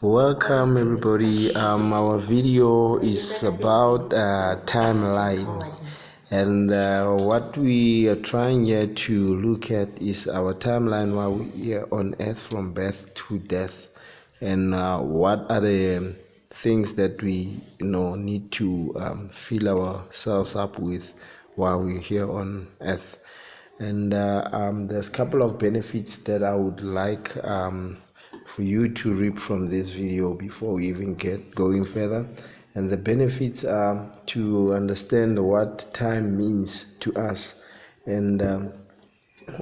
Welcome everybody. Our video is about timeline, and what we are trying here to look at is our timeline while we are on Earth from birth to death, and what are the things that we need to fill ourselves up with while we're here on Earth. And there's a couple of benefits that I would like for you to reap from this video before we even get going further. And the benefits are to understand what time means to us, and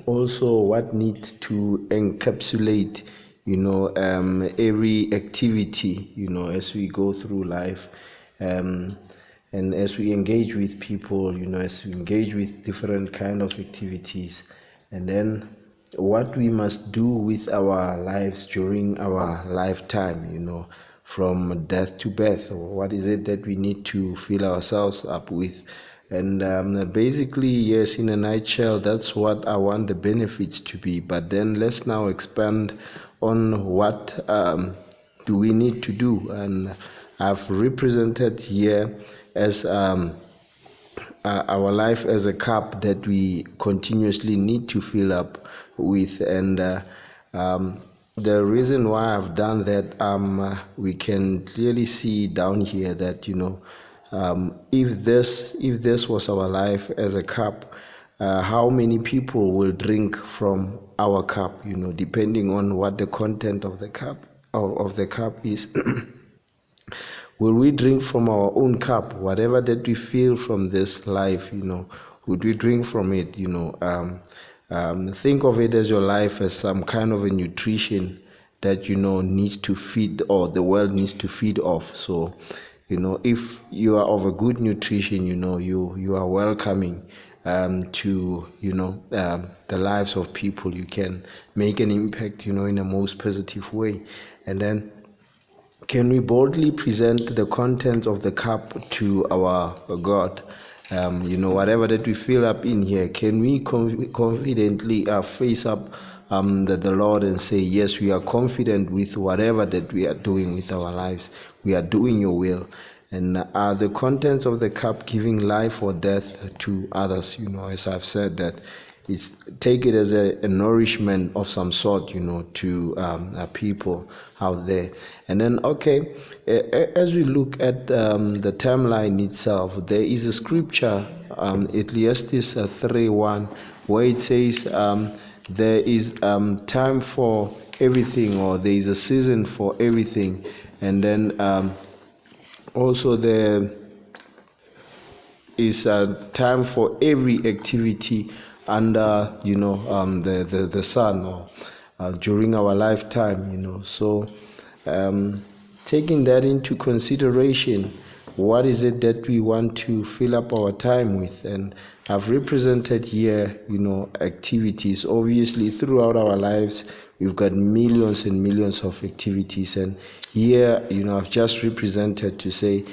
also what needs to encapsulate every activity as we go through life, and as we engage with people, as we engage with different kind of activities, and then what we must do with our lives during our lifetime, from death to birth. What is it that we need to fill ourselves up with? And basically, yes, in a nutshell, that's what I want the benefits to be. But then let's now expand on what do we need to do. And I've represented here as our life as a cup that we continuously need to fill up with. And the reason why I've done that, we can clearly see down here that if this was our life as a cup, how many people will drink from our cup, depending on what the content of the cup is. Will we drink from our own cup, whatever that we feel from this life? Would we drink from it? Think of it as your life as some kind of a nutrition that needs to feed, or the world needs to feed off. So if you are of a good nutrition, you are welcoming to the lives of people. You can make an impact in a most positive way. And then, can we boldly present the contents of the cup to our God? Whatever that we fill up in here, can we confidently face up the Lord and say, yes, we are confident with whatever that we are doing with our lives. We are doing your will. And are the contents of the cup giving life or death to others? As I've said, that take it as a nourishment of some sort, to people out there. And then, okay, as we look at the timeline itself, there is a scripture, Ecclesiastes 3:1, where it says there is time for everything, or there is a season for everything. And then also there is a time for every activity under the sun, or during our lifetime. So taking that into consideration, what is it that we want to fill up our time with? And I've represented here activities. Obviously, throughout our lives we've got millions and millions of activities, and here I've just represented to say,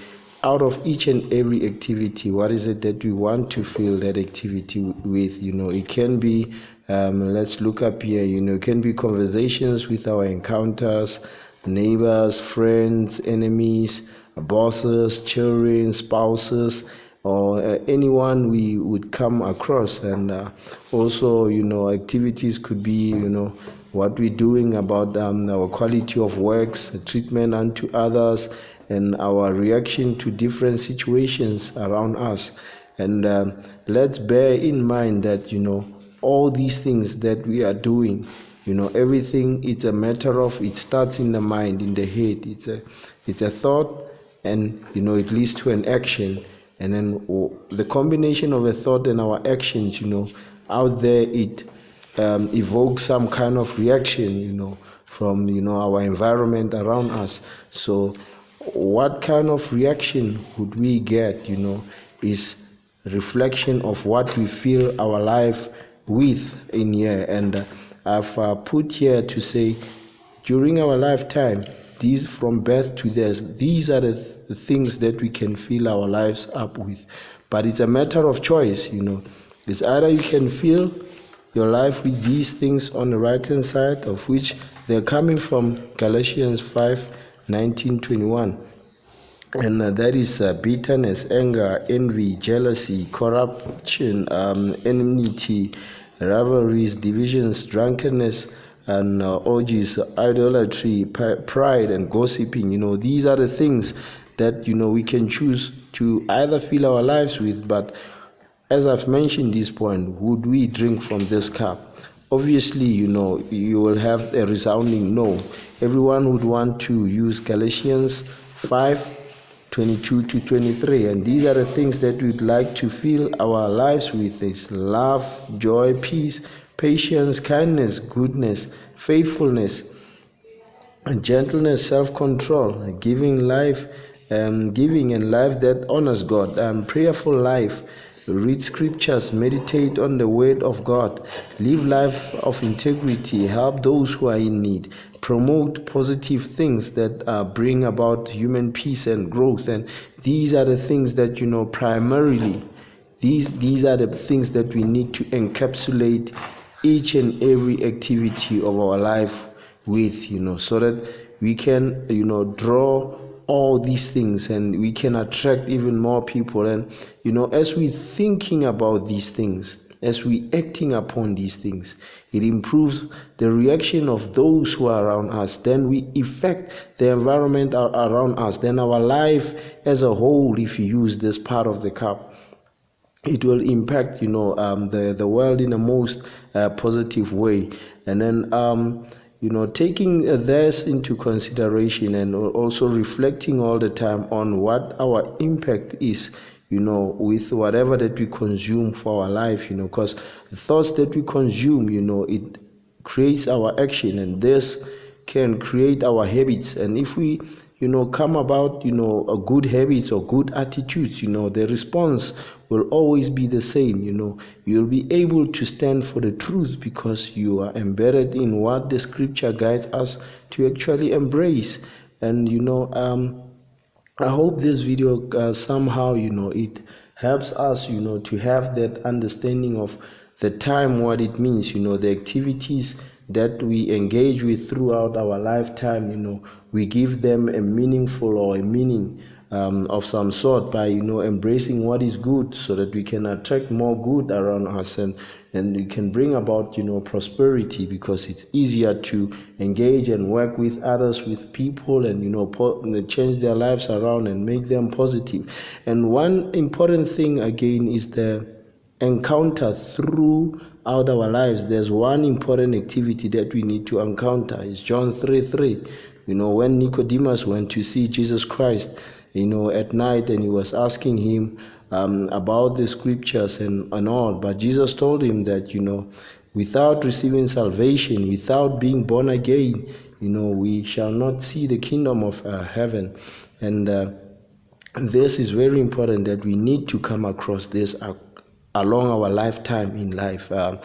out of each and every activity, what is it that we want to fill that activity with? It can be, let's look up here, it can be conversations with our encounters, neighbors, friends, enemies, bosses, children, spouses, or anyone we would come across. And also, activities could be, what we're doing about our quality of works, treatment unto others, and our reaction to different situations around us. And let's bear in mind that all these things that we are doing, everything, it's a matter of, it starts in the mind, in the head. It's a thought, and it leads to an action. And then the combination of a thought and our actions, out there, it evokes some kind of reaction, from our environment around us. So what kind of reaction would we get, is reflection of what we fill our life with in here. And I've put here to say, during our lifetime, these from birth to death, these are the things that we can fill our lives up with. But it's a matter of choice. It's either you can fill your life with these things on the right hand side, of which they're coming from Galatians 5 19:21. And that is bitterness, anger, envy, jealousy, corruption, enmity, rivalries, divisions, drunkenness, and orgies, idolatry, pride, and gossiping. These are the things that we can choose to either fill our lives with. But as I've mentioned this point, would we drink from this cup? Obviously, you will have a resounding no. Everyone would want to use Galatians 5:22-23, and these are the things that we'd like to fill our lives with: is love, joy, peace, patience, kindness, goodness, faithfulness, and gentleness, self-control, giving and life that honors God, and prayerful life. Read scriptures, meditate on the word of God, live life of integrity, help those who are in need, promote positive things that bring about human peace and growth. And these are the things that primarily these are the things that we need to encapsulate each and every activity of our life with, so that we can draw all these things, and we can attract even more people. And as we thinking about these things, as we acting upon these things, it improves the reaction of those who are around us. Then we affect the environment around us. Then our life as a whole, if you use this part of the cup, it will impact the world in a most positive way. And then taking this into consideration, and also reflecting all the time on what our impact is, with whatever that we consume for our life, because the thoughts that we consume, it creates our action, and this can create our habits. And if we come about a good habits or good attitudes, the response will always be the same. You'll be able to stand for the truth because you are embedded in what the scripture guides us to actually embrace. And I hope this video somehow it helps us to have that understanding of the time, what it means, the activities that we engage with throughout our lifetime. We give them a meaningful or a meaning of some sort by embracing what is good, so that we can attract more good around us, and we can bring about prosperity, because it's easier to engage and work with others, with people, and change their lives around and make them positive. And one important thing again is the encounter throughout our lives. There's one important activity that we need to encounter. It's John 3:3. When Nicodemus went to see Jesus Christ at night, and he was asking him about the scriptures and all, but Jesus told him that without receiving salvation, without being born again, we shall not see the kingdom of heaven. And this is very important, that we need to come across this along our lifetime in life. With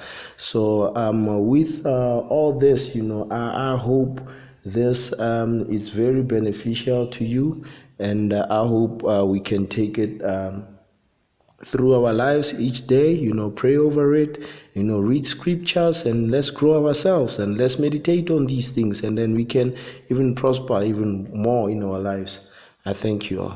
all this, I hope this is very beneficial to you, and I hope we can take it through our lives each day. Pray over it, read scriptures, and let's grow ourselves, and let's meditate on these things, and then we can even prosper even more in our lives. I thank you all.